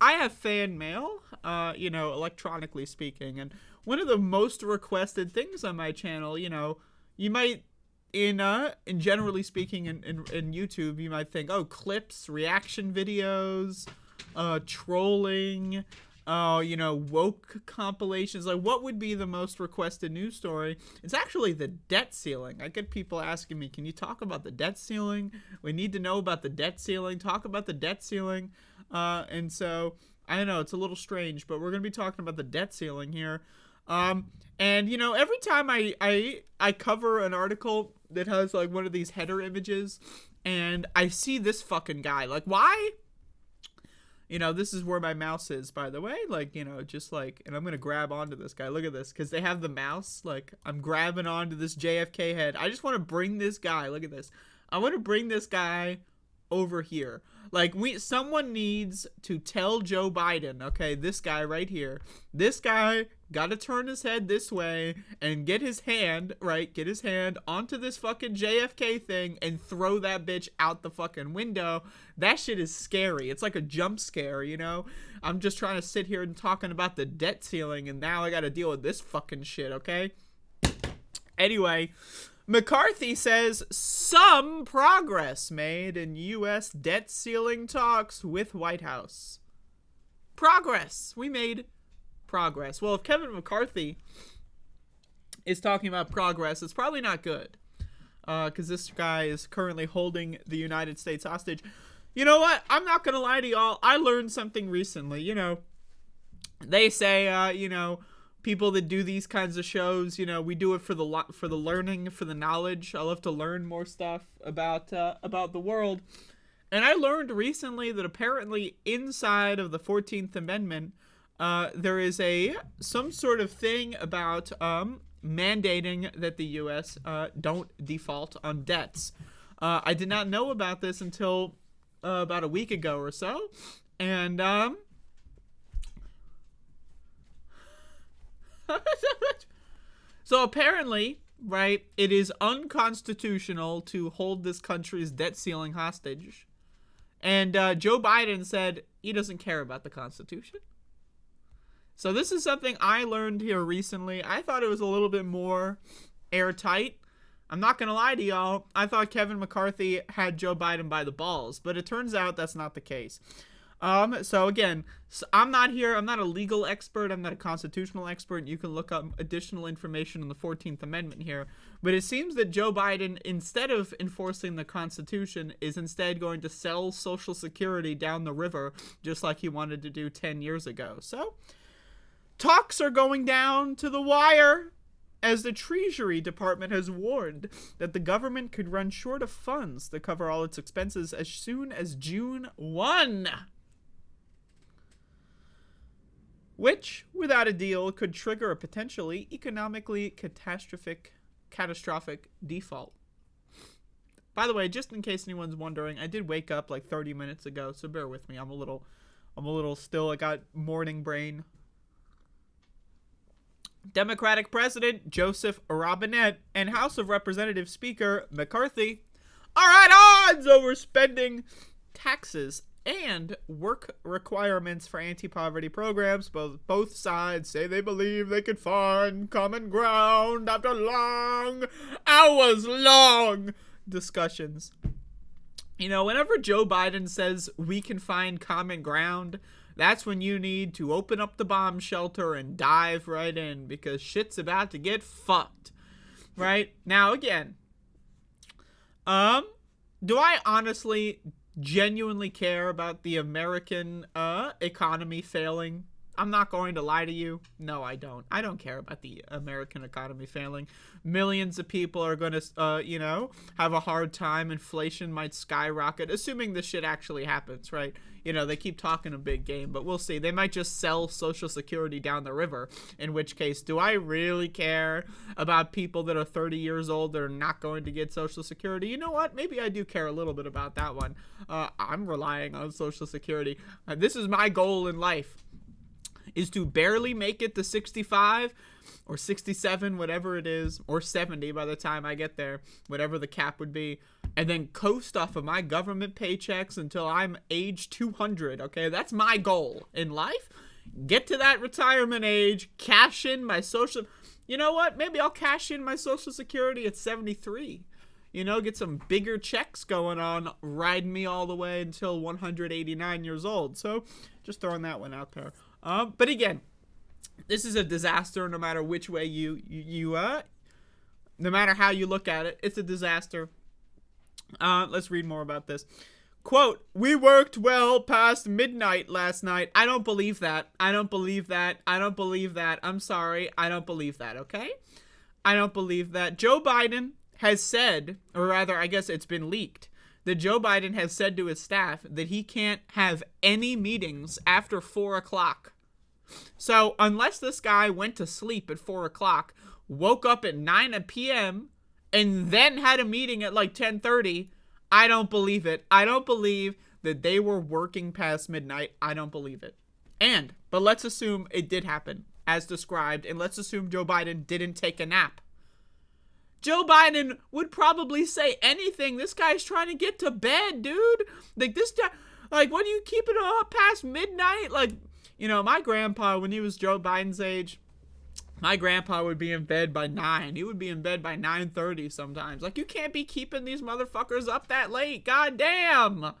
I have fan mail, electronically speaking, and one of the most requested things on my channel, you might, in generally speaking, in YouTube, you might think, oh, clips, reaction videos, trolling, woke compilations. Like, what would be the most requested news story? It's actually the debt ceiling. I get people asking me, can you talk about the debt ceiling? We need to know about the debt ceiling. Talk about the debt ceiling. And so, I don't know, it's a little strange, but we're going to be talking about the debt ceiling here. And, every time I cover an article that has, like, one of these header images, and I see this fucking guy, like, why? This is where my mouse is, by the way. Like, just like, and I'm going to grab onto this guy. Look at this, because they have the mouse. Like, I'm grabbing onto this JFK head. I just want to bring this guy. Look at this. I want to bring this guy over here. Like, someone needs to tell Joe Biden, okay, this guy right here, this guy got to turn his head this way and get his hand onto this fucking JFK thing and throw that bitch out the fucking window. That shit is scary. It's like a jump scare, I'm just trying to sit here and talking about the debt ceiling, and now I got to deal with this fucking shit, okay? Anyway, McCarthy says some progress made in U.S. debt ceiling talks with White House. Progress. We made progress. Well, if Kevin McCarthy is talking about progress, it's probably not good. Because this guy is currently holding the United States hostage. You know what? I'm not going to lie to y'all. I learned something recently. They say, people that do these kinds of shows, we do it for the learning, for the knowledge. I love to learn more stuff about the world. And I learned recently that apparently inside of the 14th Amendment, there is some sort of thing about mandating that the U.S. Don't default on debts. I did not know about this until about a week ago or so. And so apparently, right, it is unconstitutional to hold this country's debt ceiling hostage. And Joe Biden said he doesn't care about the Constitution. So this is something I learned here recently. I thought it was a little bit more airtight. I'm not going to lie to y'all. I thought Kevin McCarthy had Joe Biden by the balls, but it turns out that's not the case. So again, I'm not a legal expert. I'm not a constitutional expert. You can look up additional information on the 14th Amendment here. But it seems that Joe Biden, instead of enforcing the Constitution, is instead going to sell Social Security down the river, just like he wanted to do 10 years ago. So talks are going down to the wire, as the Treasury Department has warned that the government could run short of funds to cover all its expenses as soon as June 1. Which, without a deal, could trigger a potentially economically catastrophic default. By the way, just in case anyone's wondering, I did wake up like 30 minutes ago, so bear with me. I'm a little still. I got morning brain. Democratic President Joseph Robinette and House of Representatives Speaker McCarthy are at odds over spending, taxes, and work requirements for anti-poverty programs. Both sides say they believe they could find common ground after hours-long discussions. Whenever Joe Biden says we can find common ground, that's when you need to open up the bomb shelter and dive right in, because shit's about to get fucked. Right? Now, again, do I honestly, genuinely care about the American economy failing? I'm not going to lie to you. No, I don't. I don't care about the American economy failing. Millions of people are going to, have a hard time. Inflation might skyrocket, assuming this shit actually happens, right? They keep talking a big game, but we'll see. They might just sell Social Security down the river, in which case, do I really care about people that are 30 years old that are not going to get Social Security? You know what? Maybe I do care a little bit about that one. I'm relying on Social Security. This is my goal in life, is to barely make it to 65 or 67, whatever it is, or 70 by the time I get there, whatever the cap would be. and then coast off of my government paychecks until I'm age 200, okay? That's my goal in life. Get to that retirement age, cash in my social... You know what? Maybe I'll cash in my Social Security at 73. You know, get some bigger checks going on, ride me all the way until 189 years old. So, just throwing that one out there. But again, this is a disaster no matter which way no matter how you look at it. It's a disaster. Let's read more about this. Quote, "We worked well past midnight last night." I don't believe that. I don't believe that. I don't believe that. I'm sorry. I don't believe that, okay? I don't believe that. Joe Biden has said, or rather, I guess it's been leaked, that Joe Biden has said to his staff that he can't have any meetings after 4 o'clock. So, unless this guy went to sleep at 4 o'clock, woke up at 9 p.m., and then had a meeting at like 10:30, I don't believe it. I don't believe that they were working past midnight. I don't believe it. But let's assume it did happen, as described, and let's assume Joe Biden didn't take a nap. Joe Biden would probably say anything. This guy's trying to get to bed, dude. Like, this guy, like, what are you keeping up past midnight? Like, you know, my grandpa, when he was Joe Biden's age, my grandpa would be in bed by 9. He would be in bed by 9:30 sometimes. Like, you can't be keeping these motherfuckers up that late. God damn.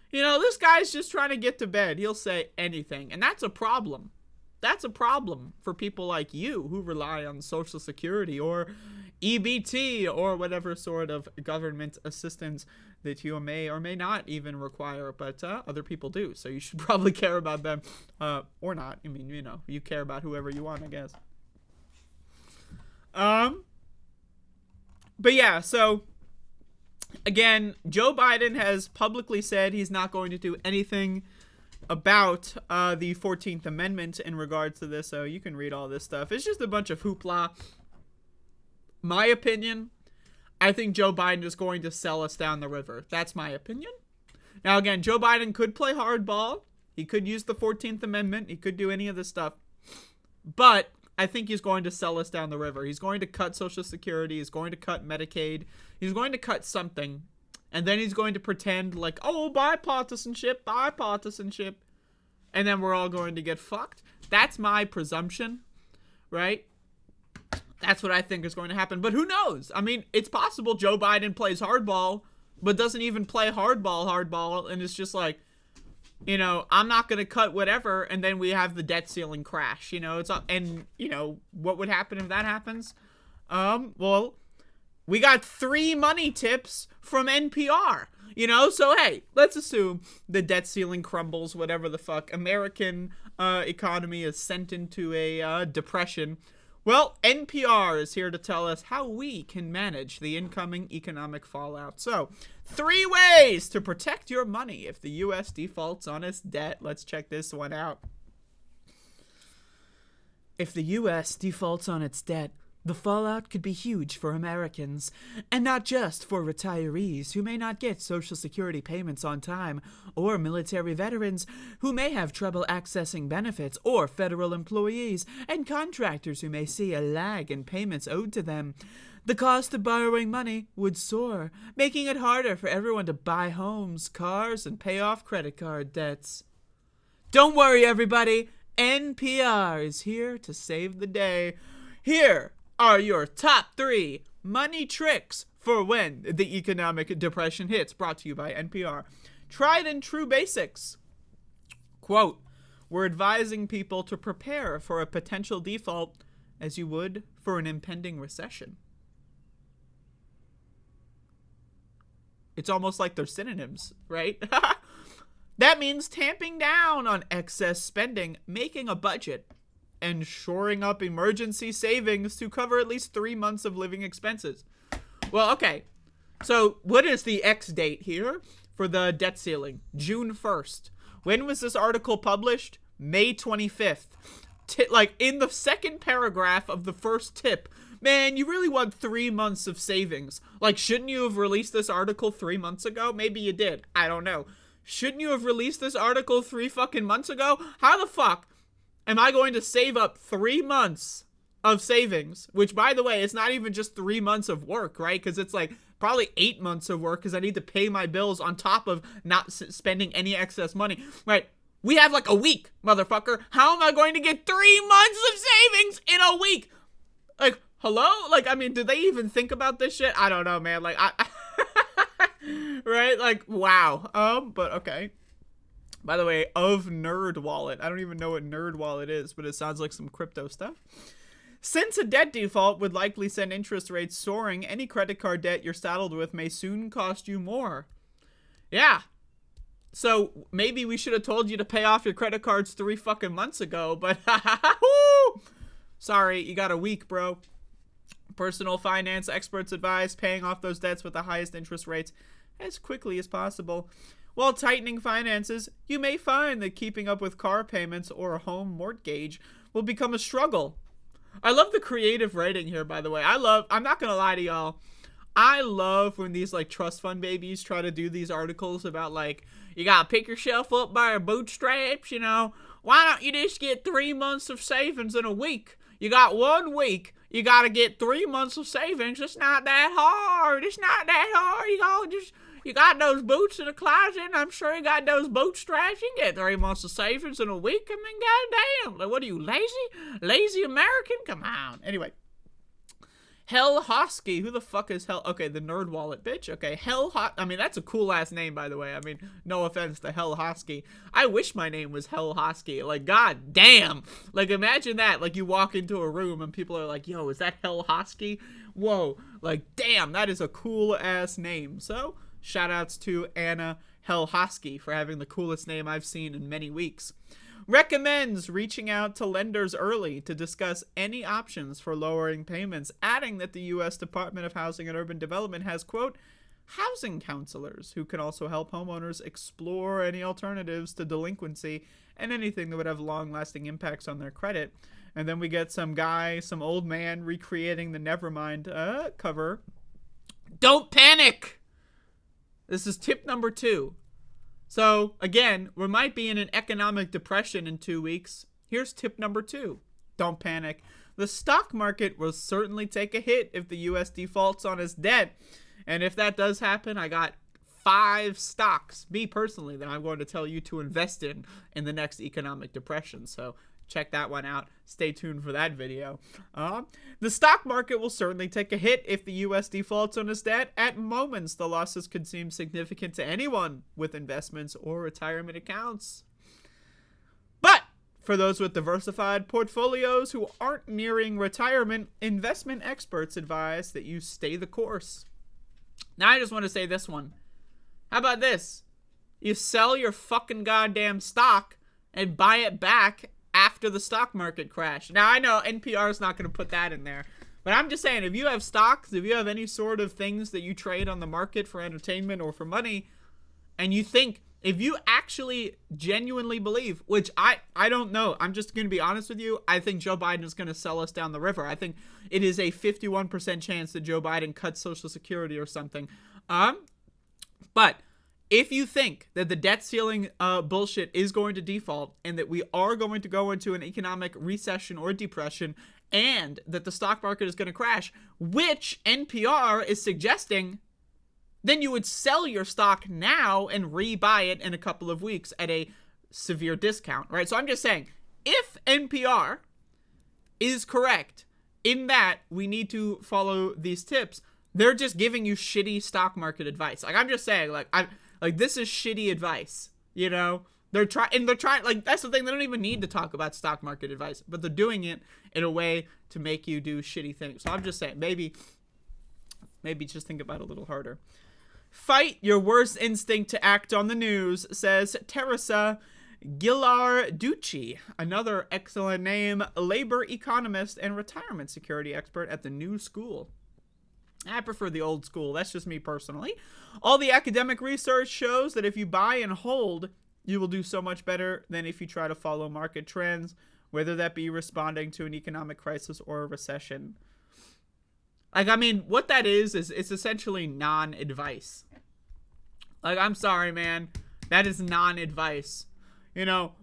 You know, this guy's just trying to get to bed. He'll say anything. And that's a problem. That's a problem for people like you who rely on Social Security or EBT or whatever sort of government assistance that you may or may not even require, but other people do. So you should probably care about them or not. I mean, you know, you care about whoever you want, I guess. But yeah, so again, Joe Biden has publicly said he's not going to do anything about the 14th Amendment in regards to this, so you can read all this stuff. It's just a bunch of hoopla. My opinion, I think Joe Biden is going to sell us down the river. That's my opinion. Now again, Joe Biden could play hardball. He could use the 14th Amendment. He could do any of this stuff. But I think he's going to sell us down the river. He's going to cut Social Security. He's going to cut Medicaid. He's going to cut something. And then he's going to pretend like, oh, bipartisanship. And then we're all going to get fucked. That's my presumption, right? That's what I think is going to happen. But who knows? I mean, it's possible Joe Biden plays hardball, but doesn't even play hardball. And it's just like, you know, I'm not going to cut whatever, and then we have the debt ceiling crash, you know, and, you know, what would happen if that happens? Well, we got 3 money tips from NPR, you know, so hey, let's assume the debt ceiling crumbles, whatever the fuck, American economy is sent into a depression. Well, NPR is here to tell us how we can manage the incoming economic fallout. So, 3 ways to protect your money if the U.S. defaults on its debt. Let's check this one out. If the U.S. defaults on its debt, the fallout could be huge for Americans, and not just for retirees who may not get Social Security payments on time, or military veterans who may have trouble accessing benefits, or federal employees and contractors who may see a lag in payments owed to them. The cost of borrowing money would soar, making it harder for everyone to buy homes, cars, and pay off credit card debts. Don't worry, everybody. NPR is here to save the day. Here are your top 3 money tricks for when the economic depression hits, brought to you by NPR. Tried and true basics. Quote, "We're advising people to prepare for a potential default as you would for an impending recession." It's almost like they're synonyms, right? That means tamping down on excess spending, making a budget, and shoring up emergency savings to cover at least 3 months of living expenses. Well, okay. So what is the X date here for the debt ceiling? June 1st. When was this article published? May 25th. Like in the second paragraph of the first tip, man, you really want 3 months of savings. Like, shouldn't you have released this article 3 months ago? Maybe you did. I don't know. Shouldn't you have released this article 3 fucking months ago? How the fuck am I going to save up 3 months of savings? Which, by the way, it's not even just 3 months of work, right? Because it's like probably 8 months of work because I need to pay my bills on top of not spending any excess money. Right? We have like a week, motherfucker. How am I going to get 3 months of savings in a week? Like, hello? Like, I mean, do they even think about this shit? I don't know, man. Like, right? Like, wow. But okay. By the way, of Nerd Wallet. I don't even know what Nerd Wallet is, but it sounds like some crypto stuff. Since a debt default would likely send interest rates soaring, any credit card debt you're saddled with may soon cost you more. Yeah. So maybe we should have told you to pay off your credit cards 3 fucking months ago, but sorry, you got a week, bro. Personal finance experts advise paying off those debts with the highest interest rates as quickly as possible. While tightening finances, you may find that keeping up with car payments or a home mortgage will become a struggle. I love the creative writing here, by the way. I'm not gonna lie to y'all, I love when these like trust fund babies try to do these articles about like, you gotta pick yourself up by your bootstraps, you know. Why don't you just get 3 months of savings in a week? You got 1 week. You gotta get 3 months of savings. It's not that hard. It's not that hard. You got those boots in the closet, and I'm sure you got those bootstraps. You can get 3 months of savings in a week. I mean, goddamn. Like, what are you, lazy? Lazy American? Come on. Anyway. Hell Hosky. Who the fuck is Hell? Okay, the Nerd Wallet, bitch. Okay, I mean, that's a cool ass name, by the way. I mean, no offense to Hell Hosky. I wish my name was Hell Hosky. Like, god damn. Like, imagine that. Like, you walk into a room and people are like, yo, is that Hell Hosky? Whoa. Like, damn, that is a cool ass name. So, shout outs to Anna Hell Hosky for having the coolest name I've seen in many weeks. Recommends reaching out to lenders early to discuss any options for lowering payments, adding that the U.S. Department of Housing and Urban Development has, quote, housing counselors who can also help homeowners explore any alternatives to delinquency and anything that would have long-lasting impacts on their credit. And then we get some old man recreating the Nevermind cover. Don't panic! This is tip number 2. So, again, we might be in an economic depression in 2 weeks. Here's tip number 2. Don't panic. The stock market will certainly take a hit if the U.S. defaults on its debt. And if that does happen, I got 5 stocks, me personally, that I'm going to tell you to invest in the next economic depression. So, check that one out. Stay tuned for that video. The stock market will certainly take a hit if the U.S. defaults on its debt. At moments, the losses could seem significant to anyone with investments or retirement accounts. But for those with diversified portfolios who aren't nearing retirement, investment experts advise that you stay the course. Now, I just want to say this one. How about this? You sell your fucking goddamn stock and buy it back after the stock market crash. Now, I know NPR is not going to put that in there, but I'm just saying, if you have stocks, if you have any sort of things that you trade on the market for entertainment or for money, and you think, if you actually genuinely believe, which I don't know, I'm just going to be honest with you, I think Joe Biden is going to sell us down the river. I think it is a 51% chance that Joe Biden cuts Social Security or something. But if you think that the debt ceiling bullshit is going to default and that we are going to go into an economic recession or depression and that the stock market is going to crash, which NPR is suggesting, then you would sell your stock now and rebuy it in a couple of weeks at a severe discount, right? So I'm just saying, if NPR is correct in that we need to follow these tips, they're just giving you shitty stock market advice. Like, I'm just saying, like, this is shitty advice, you know? They're trying, like, that's the thing, they don't even need to talk about stock market advice, but they're doing it in a way to make you do shitty things. So I'm just saying, maybe just think about it a little harder. Fight your worst instinct to act on the news, says Teresa Ghilarducci, another excellent name, labor economist and retirement security expert at the New School. I prefer the old school. That's just me personally. All the academic research shows that if you buy and hold, you will do so much better than if you try to follow market trends, whether that be responding to an economic crisis or a recession. Like, I mean, what that is it's essentially non-advice. Like, I'm sorry, man. That is non-advice.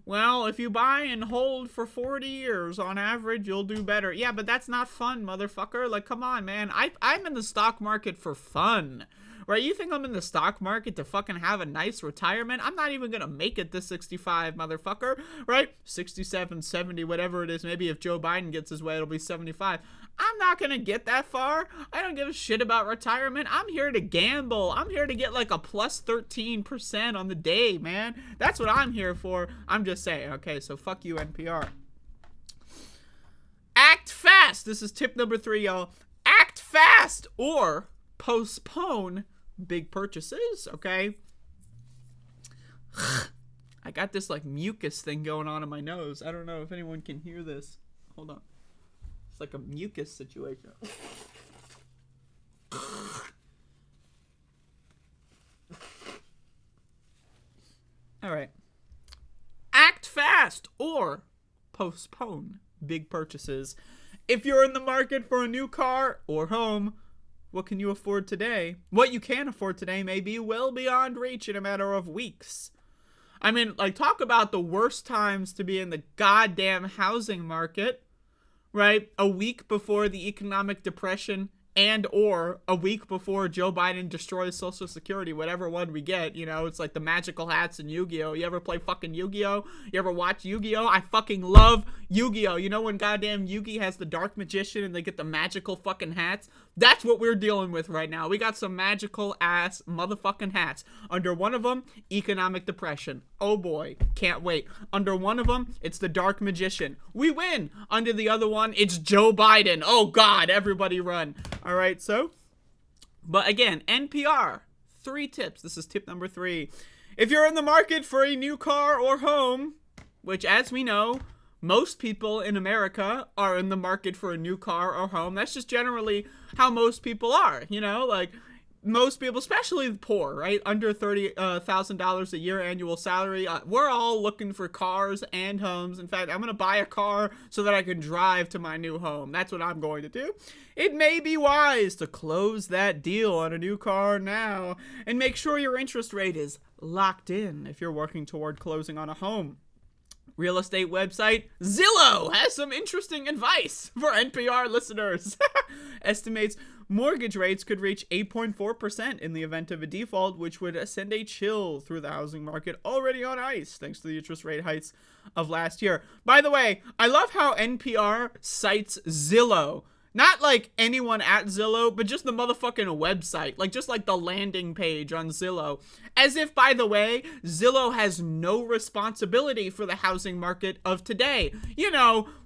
well, if you buy and hold for 40 years on average, you'll do better. Yeah, but that's not fun, motherfucker. Like, come on, man. I'm in the stock market for fun. Right? You think I'm in the stock market to fucking have a nice retirement? I'm not even gonna make it to 65, motherfucker. Right? 67, 70, whatever it is. Maybe if Joe Biden gets his way, it'll be 75. I'm not gonna get that far. I don't give a shit about retirement. I'm here to gamble. I'm here to get like a plus 13% on the day, man. That's what I'm here for. I'm just saying. Okay, so fuck you, NPR. Act fast. This is tip number 3, y'all. Act fast or postpone big purchases, okay? I got this like mucus thing going on in my nose. I don't know if anyone can hear this. Hold on. It's like a mucus situation. All right. Act fast or postpone big purchases. If you're in the market for a new car or home, what can you afford today? What you can afford today may be well beyond reach in a matter of weeks. I mean, like, talk about the worst times to be in the goddamn housing market, right? A week before the economic depression and or a week before Joe Biden destroys Social Security, whatever one we get, it's like the magical hats in Yu-Gi-Oh! You ever play fucking Yu-Gi-Oh? You ever watch Yu-Gi-Oh? I fucking love Yu-Gi-Oh! You know when goddamn Yugi has the Dark Magician and they get the magical fucking hats? That's what we're dealing with right now. We got some magical ass motherfucking hats. Under one of them, economic depression. Oh boy, can't wait. Under one of them, it's the Dark Magician. We win. Under the other one, it's Joe Biden. Oh God, everybody run. All right, so, but again, NPR, 3 tips. This is tip number 3. If you're in the market for a new car or home, which as we know, most people in America are in the market for a new car or home. That's just generally how most people are, like most people, especially the poor, right? Under $30,000 a year annual salary. We're all looking for cars and homes. In fact, I'm going to buy a car so that I can drive to my new home. That's what I'm going to do. It may be wise to close that deal on a new car now and make sure your interest rate is locked in if you're working toward closing on a home. Real estate website Zillow has some interesting advice for NPR listeners. Estimates mortgage rates could reach 8.4% in the event of a default, which would send a chill through the housing market already on ice thanks to the interest rate hikes of last year. By the way, I love how NPR cites Zillow. Not like anyone at Zillow, but just the motherfucking website. Like, just like the landing page on Zillow. As if, by the way, Zillow has no responsibility for the housing market of today.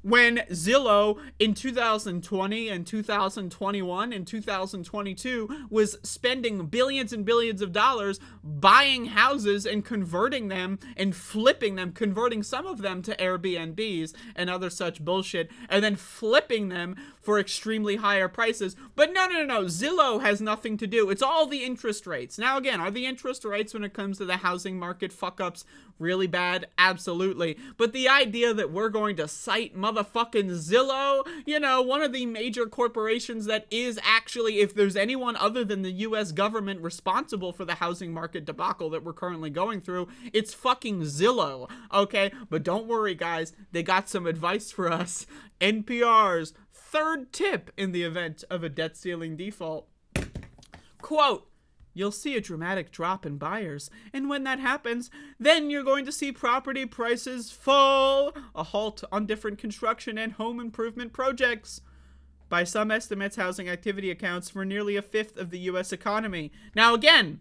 When Zillow in 2020 and 2021 and 2022 was spending billions and billions of dollars buying houses and converting them and flipping them, converting some of them to Airbnbs and other such bullshit, and then flipping them for extremely higher prices. But no. Zillow has nothing to do. It's all the interest rates. Now, again, are the interest rates when it comes to the housing market fuck-ups really bad? Absolutely. But the idea that we're going to cite motherfucking Zillow, one of the major corporations that is actually, if there's anyone other than the U.S. government responsible for the housing market debacle that we're currently going through, it's fucking Zillow, okay? But don't worry, guys. They got some advice for us. NPR's 3rd tip in the event of a debt ceiling default. Quote, you'll see a dramatic drop in buyers, and when that happens, then you're going to see property prices fall, a halt on different construction and home improvement projects. By some estimates, housing activity accounts for nearly 1/5 of the U.S. economy. Now again,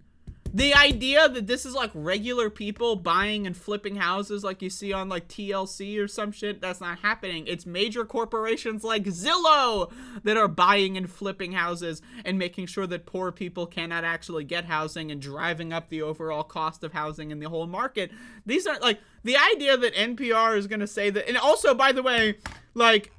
the idea that this is like regular people buying and flipping houses like you see on like TLC or some shit, that's not happening. It's major corporations like Zillow that are buying and flipping houses and making sure that poor people cannot actually get housing and driving up the overall cost of housing in the whole market. These are like the idea that NPR is going to say that. And also, by the way, like,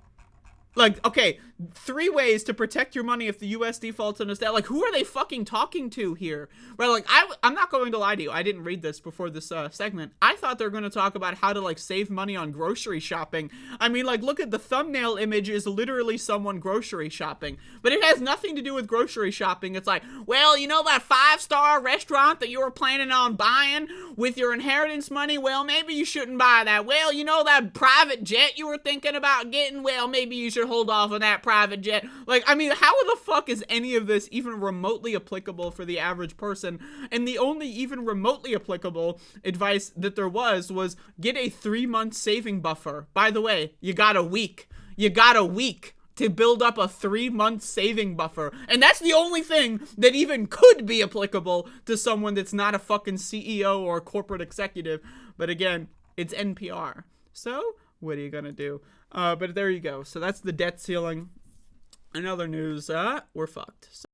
okay, 3 ways to protect your money if the U.S. defaults on its debt. Like, who are they fucking talking to here? Right, like, I'm not going to lie to you. I didn't read this before this segment. I thought they were going to talk about how to, like, save money on grocery shopping. I mean, like, look at the thumbnail image is literally someone grocery shopping. But it has nothing to do with grocery shopping. It's like, well, you know that 5-star restaurant that you were planning on buying with your inheritance money? Well, maybe you shouldn't buy that. Well, you know that private jet you were thinking about getting? Well, maybe you should hold off on that private jet. Like, I mean, how the fuck is any of this even remotely applicable for the average person? And the only even remotely applicable advice that there was get a 3-month saving buffer. By the way, you got a week. You got a week to build up a 3-month saving buffer. And that's the only thing that even could be applicable to someone that's not a fucking CEO or a corporate executive. But again, it's NPR. So, what are you gonna do? But there you go. So that's the debt ceiling. In other news, we're fucked.